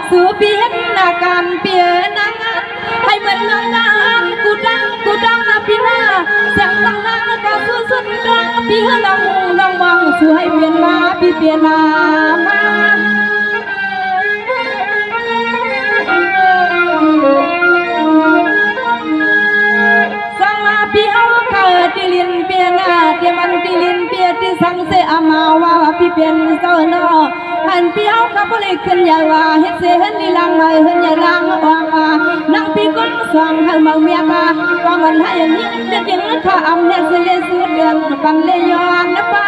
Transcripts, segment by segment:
สู่เปลี่ยนอาการเปลี่ยนนางให้เหมือนนางงามกูดังนะพี่นาเสียงดังนางก็สู้สุดดังพี่ลองมองสู่ให้เปลี่ยนมาพี่เปลี่ยนมาพี่เอาเกิดที่ลินเปียนาที่มันที่ลินเปียที่สังเสอามาว่าพี่เปียนเจ้าเนาะหันพี่เอาขับเลยขึ้นยาว่าเฮ็ดเสียหันลีลังมาหันยาลังออกมานั่งพี่ก้นสองให้มาเมียตาว่ามันให้ยังยิ่งเด็ดยิ่งข้าอำเนี่ยเสียสุดเดือนปันเลยย้อนนะป้า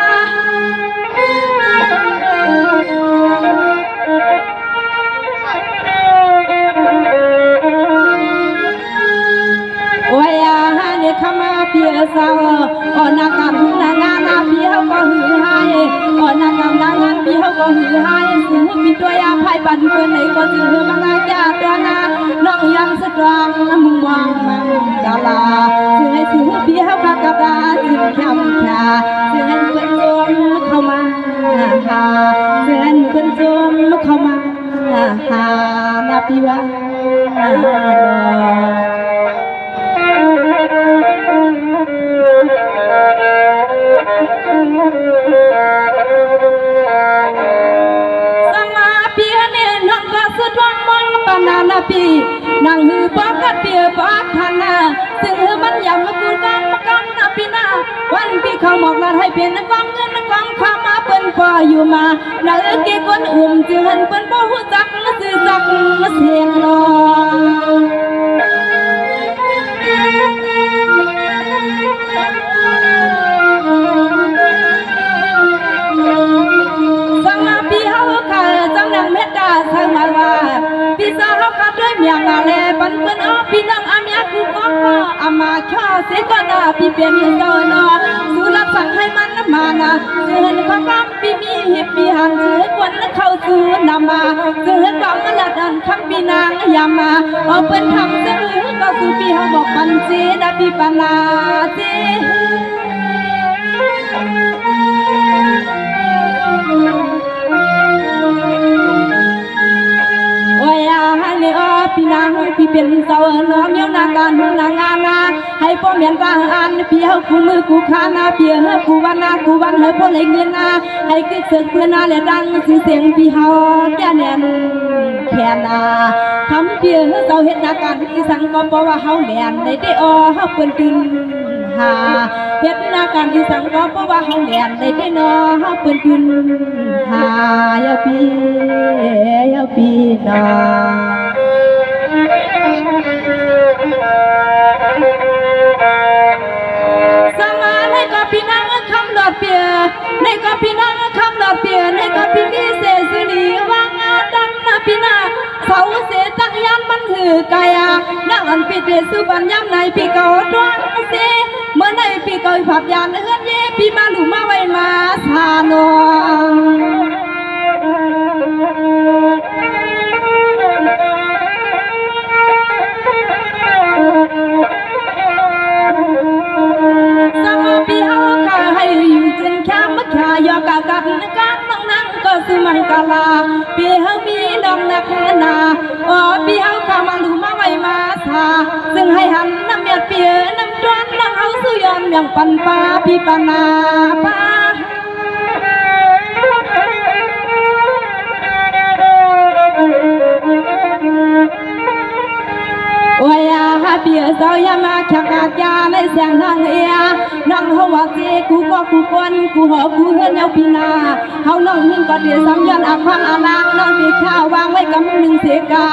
ขมาเปียสาวอ่อนนักการนางานเปียก็หือหายอ่อนนักการนางานเปียก็หือหายสูมีตัวยาไพ่บันเพื่อนไหนก็จื้อมาลาจาตัวนาน้องยังสตรองมึงวางมังกาลาจื้อให้สูเปียกากระดาจื้อแคมชาจื้อให้เพื่อนจมเข้ามาหาจื้อให้เพื่อนจมเข้ามาหานาปีวานาปีนางหือปอกเปียปอกทางนาซึ่งมันยำกูกำนาปีนาวันพี่เขาหมอกนั้นให้เป็นกองเงินกองข้ามาเปิ้นพออยู่มานาเกคนจึงหันเปิ้นบ่ฮู้จักซื่อจักเสียงน้องสังมาพี่เฮาค่ะจังนางเมตตาสังมาว่าพี่สาวขับด้วยเมียงอะไรปันเปิ้นพี่น้องอามีกูก็อามาข้าเสกนาพี่เปลี่ยนเจ้าเนาะสุรักสั่งให้มันมานะเจือนความรักพี่มีเห็บพี่หันเจือควันเข้าสู่นำมาเจือนความมันละดันคำพี่นางยามาเอาเปิ้นทำซื้อก็สู่พี่เขาบอกปันเจดาพี่ปนาเจพี่นางพี่เป็นเสาเนื้อเมียวนาการนางานาให้พ่อเมียนตาอันพี่เฮาคู่มือคู่ขานาพี่เฮาคู่วันนาคู่วันให้พ่อเลยเงินนาให้กิดเสือกเพื่อนนาและดังชื่อเสียงพี่เฮาแก่แน่นแค่นาทำพี่เฮาเสาเฮ็ดนาการที่สังก็เพราะว่าเฮาแหลนได้เฮาเปิ้นตื่นหาเฮ็ดนาการที่สังก็เพราะว่าเฮาแหลนได้เนาะเฮาเปิ้นตื่นหายาพี่นาสมาในก็พี่นางคำหลอดเปียในก็พี่นางคำหลอดเปียในก็พี่มีเสสุรีวางดังนะพี่นาเสาเสตักยันมันหือกายนักอันปิดเดสุบัญญัติในพี่เก่าดวงเสเมื่อในพี่เก่าผับยานเฮือนเย่พี่มาหลุมาไว้มาสานยอกากันกันน้องนั่งก็สุมันกาลาพี่เฮามีน้องนักนาพี่เฮาข้ามาดูมาไว้มาสาซึ่งให้หันน้ำเมียดเปียน้ำจวนน้องเฮาสุยอนอย่างปันป้าพี่ปานาป้าเปียเจ้ายามาขักกาดยาในเสียงนางเอียน้องเฮาว่าเจกูก็กูกวนกูหอบกูเฮือนเอาพี่นาเฮาน้องหินก็เดียซ้ำย้อนอาควางอานางน้องพี่ข้าวางไว้กำหนึ่งเสกา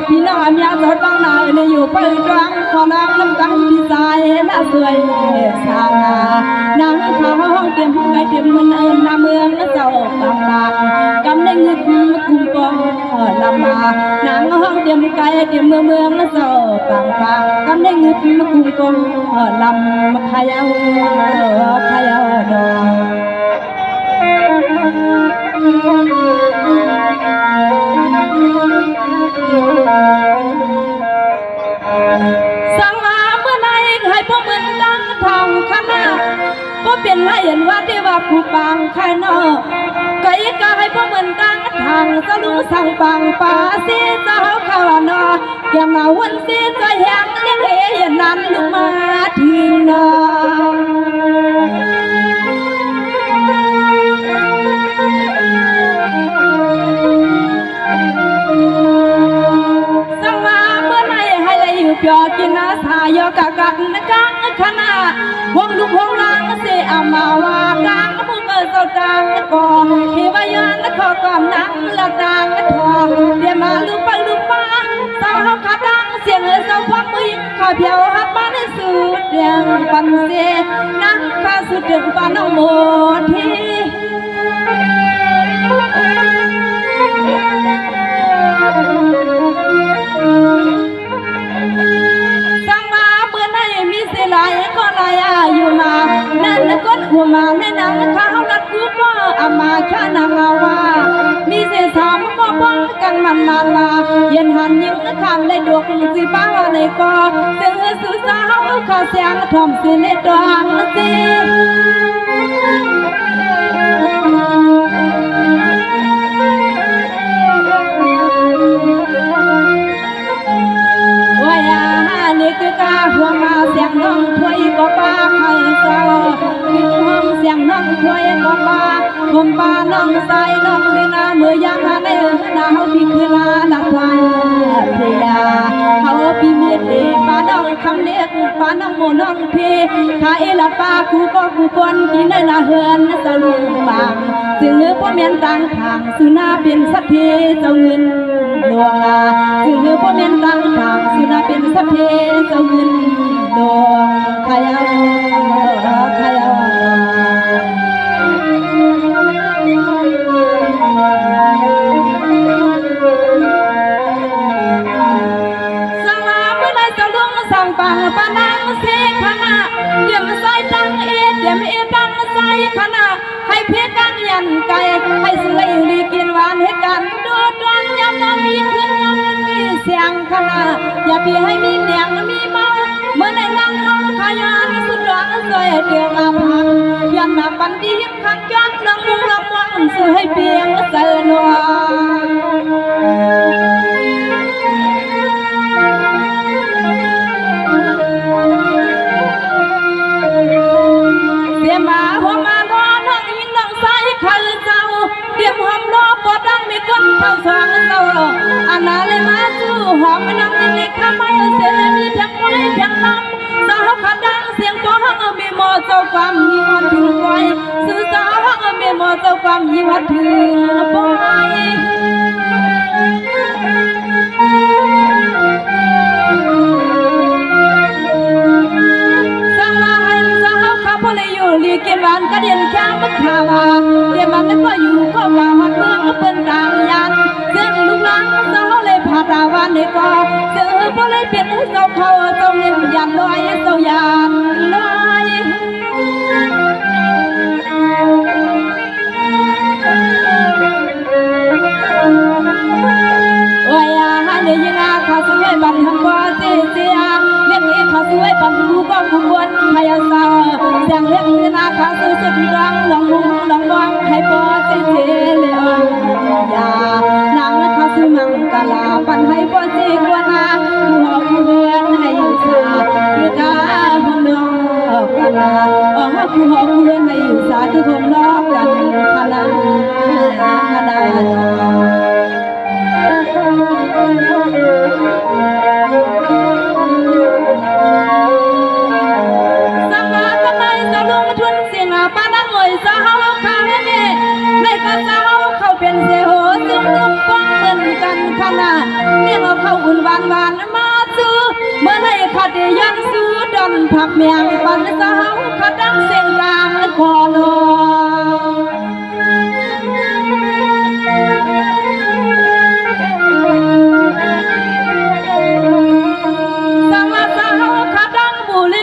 พี่น้องอามียอดตั้งนายในอยู่เปิดรังขอน้องน้ำกันพี่สายน่าสวยสางนางเขาห้องเตรียมไปเตรียมเงินนาเมืองเจ้าบางบางกำได้เงินคุ้มกองลำมานางห้องเตรียมไกลเตรียมเมืองเจ้าบางบางกำได้เงินคุ้มกองลำขยาวดสังหาเมื่อไหร่ให้พวกมันดังทองคณะก็เป็นไรเห็นว่าที่ว่าผู้ปางใครนอกก็ ก็ให้พวกเหมือนดังทางสลุงสั่งปังป่าสีเจ้าข้าวนอแกมาวันสีใจแห้งเลี้ยงเอ๋ยนั้นลุกมาถึงนอสังมาเมื่อไหร่ให้เลยอยู่เปียกินอาสายกะกันนะกังขณะวงลูกวงลังเสียมาวาดังมุกเจ้าดังก่อนที่ว่ายันขอกำนังละดังทองเดี๋ยวมาลูกไปลูกมาสาวขาดังเสียงเจ้าพักมือข้าเพียวหัดบ้านให้สุดเดียงปันเสียนั่งข้าสุดเดือดปานน้องโมทีมีเสลายก็ลายอยู่มานั่นก็หัวมาในนังข้าวนัดกูก็อามาแค่นางเอาว่ามีเสสามก็ป้องกันมันมาเย็นหันยิงคำในดวงสีฟ้าในก็เสือสุสาวข้าเสียงทอมสีในดวงสีนี่คือกาหัวมาเสียงน้องถวยก็ป้าข้าเศร้าคือห้องเสียงน้องถวยก็ป้าผมป้าน้องใส่น้องดีนาเมื่อยามในหน้าเขาพี่คือลาหลักวันเพียเขาพี่เมียเดป้าน้องคำเล็กป้าน้องโมน้องพี่ข้าเอละป้ากูก็กูคนที่ในนาเฮือนสลุงบางจึงพ่อเมียนต่างทางสุนาเป็นสัพเพเจ้าเงินดวงจึงพ่อเมียนต่างทางสุนาเป็นสัพเพเจ้าเงินดวงขยาวขยาวสังลาเมื่อไรจะลุงสั่งปังปานังเสขณะเดี๋ยวมาใส่ตั้งเดี๋ยวมาตั้งใส่ขณะให้เพียกังยันไก่ให้สลายลีกินหวานให้กันดูดวนยำน้ำมีขึ้นน้ำมีเสียงขณะอย่าเพียให้มีเนียงมีเมาเมื่อในนั่งห้องขยันสุดหวังสวยเดียวมาพังยันมาปันดีขังย้อนน้องมุงลำวังสู้ให้เพียงเสนอเสียมาหัวมาล้อน้องยิงน้องใส่ข้าเจ้าเตรียมหอมล้อปอดังมีคนเท่าสองเจ้าอันนั้นเลยมาจู้หอมไม่น้องเล็กข้าไม่เสียมีทั้งไม้ทั้งลำสาวขาดังเสียงก็ห้องมีหมอเจ้าความยิ่งวัดถึงปอยสื่อสาวห้องมีหมอเจ้าความยิ่งวัดถึงปอยลีกินหวานก็เดียนแข้งมันขาวเดี๋ยวมันก็อยู่ก็ว่าหัดเมืองเป็นต่างยันเสียงลูกหลานเจ้าเลยพาตาวันในก็เสือก็เลยเป็นเจ้าเขาเจ้าเงินยันลอยเจ้ายันลอยโอ้ยฮันเดียงาข้าสวยบันทำบ่เสียเลี้ยงเองข้าสวยบันดูก็ขบวนขยาสาวเสียงเลี้ยงเลี้ยงข้าสุดสุดรังหลงมุงหลงวังให้บ่เสียเลี้ยงยานางข้าสุมังกะลาปันให้บ่เสียกว่านาผู้หอบผู้เฮือนให้อยู่สาคือกาหุ่นดอกกะลาผู้หอบผู้เฮือนให้อยู่สาคือคงนอกกันขนาดสังมาทำไมสลุงทุนเสียงป้านั่งลอยสาวข้างนี้ในกระสาวเขาเป็นเสียโหซึ่งลุงป้องเหมือนกันขนาดเลี้ยงเอาเข้าอุ่นหวานมาซื้อเมื่อในขัดยันสู้ดอนผักเมียงปันสาวขัดดังเสียงดังคอลอ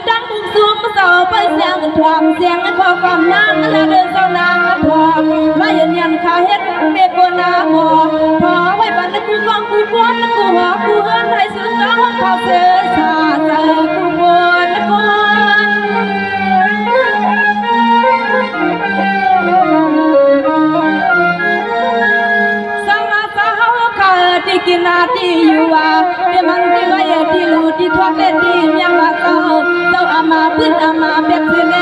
ดังบุกซูมเสาไปเสียงทวามเสียงขอความนางและเดินเสานางทองมาเย็นยันขาเฮ็ดเมฆนาหมอพอไว้บันกูกองกูกวนกูหอกูเฮือนให้สุดสาวเขาเสียชาเจอกูบนกู เ กินนาที่อยู่ว่าเดี๋ยวมันที่ไว้ที่รูที่ทอดเล่นที่ยังว่าเจ้าอามาพื้นอามาเป็ดสิแล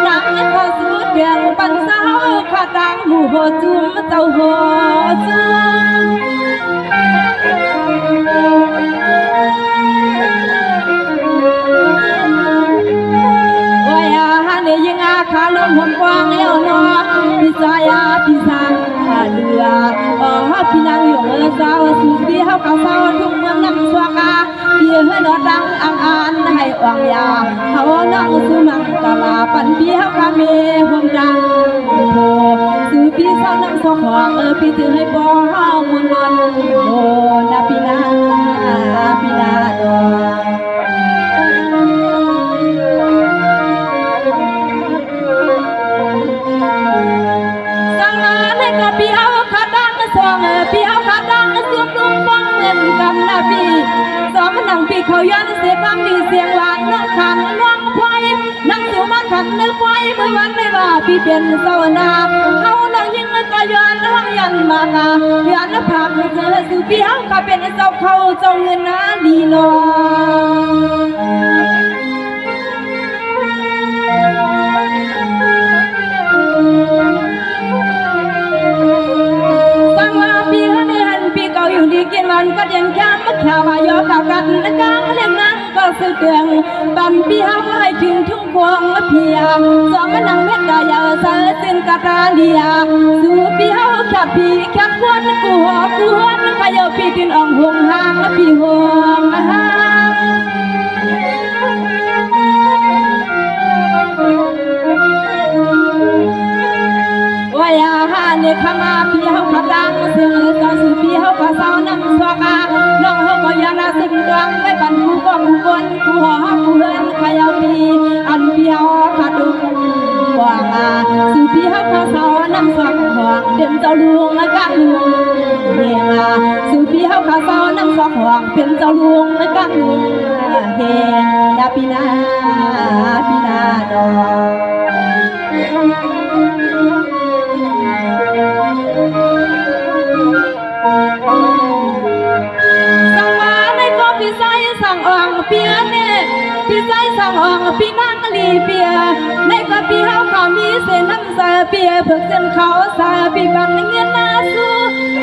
นังข้าสู้เดืองปันสาวข้าตังหมู่โหจุมเจ้าโหจุมยังอาคาลมหอมกว้างเลี้ยวนอพิสายาพิสังเดือพี่นางอยู่เมืองสาวสุดที่เฮาข้าวสาวทุ่งเมืองน้ำสวากาเพี่เฮนอดังอังอานให้อวงยาเฮานั่งสุมังกลาปันพี่เฮาคาเมหอมดังโหสุพี่สาวน้ำสวกหวังพี่ถือให้บ่เฮามุนวนโดนาพี่นาดอพี่เอาขาดังสองพี่เอาขาดังเสียงลุงฟังเงินกำนาพี่สอมนังพี่เขายันเสียงฟังดีเสียงหวานน้องขันน้องควายนั่งสู่มาขันนึกไว้เมื่อวันได้ว่าพี่เป็นสาวนาเอาน้องยิ่งก็ย้อนน้องยันมากายันผักเจอสู่พี่เอาข้าเป็นเจ้าเขาเจ้าเงินนาดีนออยู่ดีกินวันก็เดินข้ามมาข่าวายอข่าวกันนะกางเล่นนั่งก็สืบเดืองบัมพี่เฮาให้ถึงทุ่งควงเพียสองมันนั่งเม็ดกายาเสือสินกาตาเดียสู่พี่เฮาขับพี่ขับควนกูหอบกูหวนขยอพี่กินอ่องห่วงห่างพี่ห่วงห่างวายาหาเนคมาพี่เฮาขับดังเสือเจ้าสู่พี่เฮาขับสาวน้ำสวกาน้องเฮาก็ยังน่าสึกดวงไว้บันกูก็กูคนกูหอบกูเฮินขยอพี่อันพี่เฮาขับดุห่วงสู่พี่เฮาขับสาวน้ำสวกห่วงเดินเจ้าหลวงกันหลวงเฮงสู่พี่เฮาขับสาวน้ำสวกห่วงเป็นเจ้าหลวงกันหลวงเฮงดาปีนาดอพี่ใจสั่งอ่างเปียเนี่ยพี่ใจสั่งอ่างพี่นั่งลีเปียในกับพี่เฮาเขามีเส้นน้ำสาเปียเพิกเส้นเขาสาพี่บังเงินนาสู้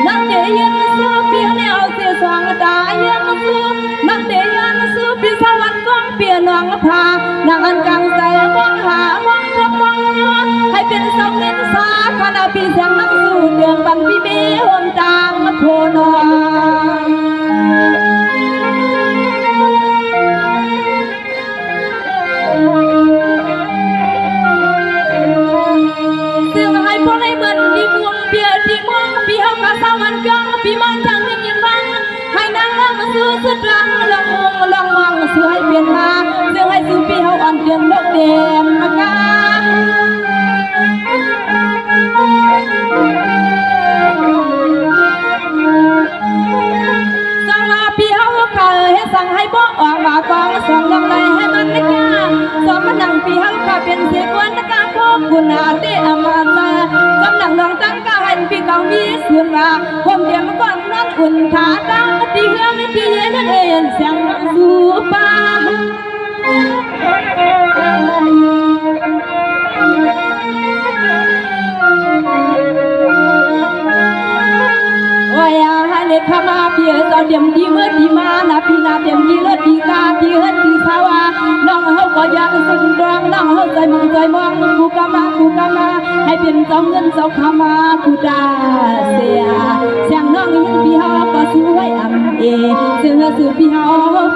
นั่งเดียนสู้เปียเนี่ยเอาเสียสองตายังสู้นั่งเดียนสู้พี่สวรรค์ก้องเปียน้องพานางอันกลางใจมองหามองทับมองย้อนให้เป็นสองเงินสาขณะพี่เสียงนั่งสู้เดืองบันพี่เบี้ยหนตางโพนอพี่เฮากะสาวันกังพี่มันจังยิ่งบังให้นางนั่งสู้สุดลังลองมองสู้ให้เปลี่ยนมาเสื่อให้สู้พี่เฮาอ่อนเดือนดอกเด่นมากาสั่งมาพี่เฮาขายให้สั่งให้บ่ออกมากองส่องลงในให้มันไม่กล้าสอนมานั่งพี่เฮาข้าเป็นเสกวนตะกาพบกุณาเดอมาตากำลังลองตั้งกาให้พี่เก่ามีส่วนว่าผมเดียวมาก่อนนอนอุ่นขาตั้งที่เฮือไม่พี่เย็นเอ็นเสียงสู่ป่าวายาเนคมาเพียเจ้าเดียมดีเมื่อดีมานาพี่นาเดียมดีเลิศดีกาพี่เฮิรดีสาวาน้องเฮาก็ยังสึกดวงน้องเฮาใจมองกูกามาให้เป็นเจ้าเงินเจ้าขามากูดาเสียงน้องยิ่งพี่เฮาก็สวยอ่ำซึ่งสื่อพี่เฮา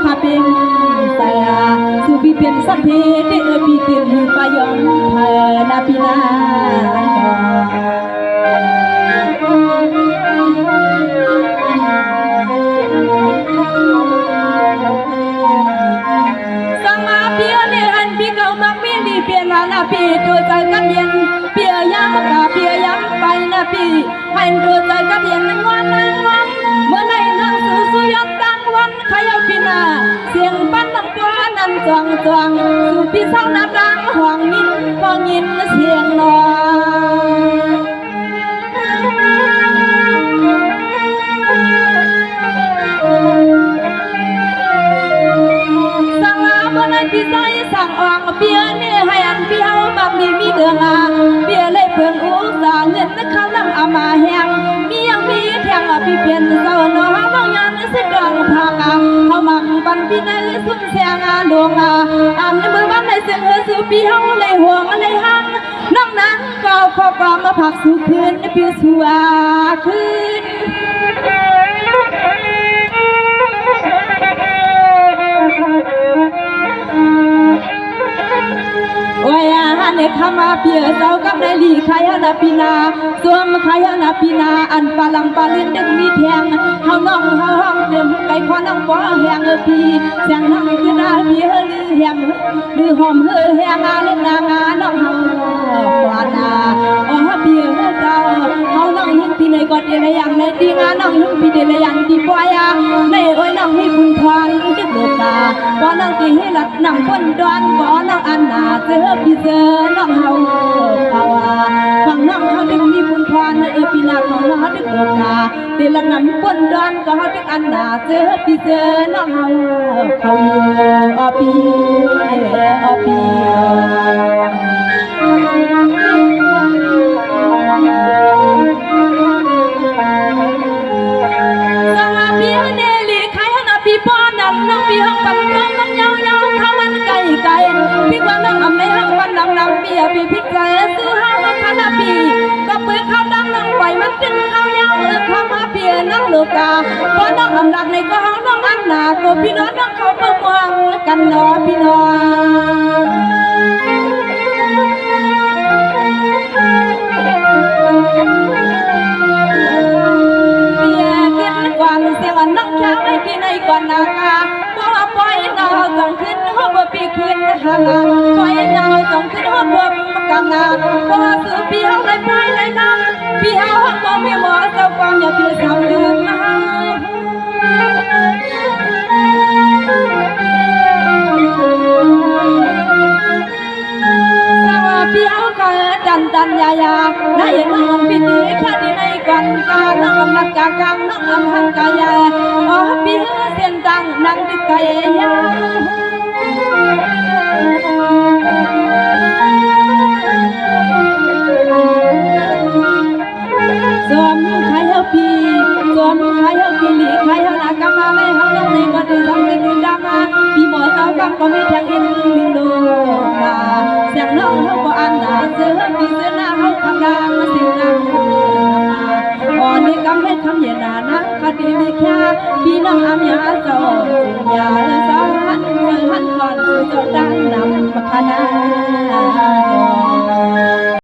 ข้าเป็นสายสื่อพี่เป็นสัพเพเดพี่เป็นหูปยองเธอนาพี่นาเปียนาพี่ตัวใจกันเย็นเปียย้ำกาเปียย้ำไปนะพี่ให้ตัวใจกันเย็นนั่งวันเมื่อไหร่นั่งสู้ยัดตั้งวันขยับพี่นาเสียงปั้นน้ำปลานั่นจวงสู่พี่สาวนาดังห่วงยินพอยินเสียงนอน ปีในสุนเสียงดวงในมือบ้านในเสียงสู่ปีห้องในห่วงในห้างน้องนั้นก็ขอปลอมมาผักสู่คืนในปีสัวคืนในขมาเปียเจ้ากับในลีขายนาปีนาสวมขายนาปีนาอันปาลังปาลินดึงมีแทงเฮาน้องเฮาห้องเดิมไก่คอน้องบ่แหงพี่เสียงน้องคือนาเปียลือแหงลือหอมแหงเล่นนางน้องเฮาปานาเปียเจ้าเฮาน้องหินปีในกอดในอย่างในดีงาน้องหินปีในอย่างดีปอยในโอ้ยน้องให้คุณพรดึกโลกาบ่น้องที่ให้หลัดนั่งบนดอนบ่น้องอันนาเจอพี่เจอน้องเฮาฝั่งน้องเขาดึงมีบุญพรปีนาของเขาดึกโลกาเดลังน้ำปนดอนก็เขาดึกอันนาเจอพี่เจอน้องเฮาเขาอยู่ปีสวัสดีเนลีใครหน้าพี่ป้อนนั่นน้องพี่ห้องปันน้องมันยาวๆเขามันไก่พี่กว่าน้องอำในห้องปันน้ำเบียพี่พิกใจซื้อห้องคณะพี่ก็เปิดข้าวดังน้องไหวมันตึงข้าวยาวข้ามาเพียน้องโลกาพอน้องอำหลักในก็ห้องน้องอันหนาตัวพี่น้องน้องเขาเปิดวางกันเนาะพี่น้องเสียงน้องช้างไม่กินในก่อนนาก็ปล่อยดาวส่งขึ้นหัวปีขึ้นหาปล่อยดาวส่งขึ้นหัวกันนาพอซื้อพี่เขาเลยไปเลยน้ำพี่เขาหักมองมีหมอเจ้าความอย่าเพียสาวเดินมาพี่เอาก็ดันยายาได้เห็นน้องพี่ตีแค่ที่ในก่อนกาน้องนักกากังน้องอำหันกายาพี่เสียนตังนั่งติดกายยาสวมขายพี่สวมขายพี่ลีขายหน้ากำมาไม่ห้องในก็ได้ทำเป็นดินดามาพี่หมอเจ้ากำก็ไม่แทงอินลิงโดมาเสียงน้องเขาก็อันหนาเจอพี่เจอหน้าเขาทำดังเสียงดังอ่อนในกำให้คำเย็นนานะคดีมีแค่พี่น้องอำยาเจ้าจึงอย่าสอนหันก่อนสู่เจ้าดังนำมาคณะ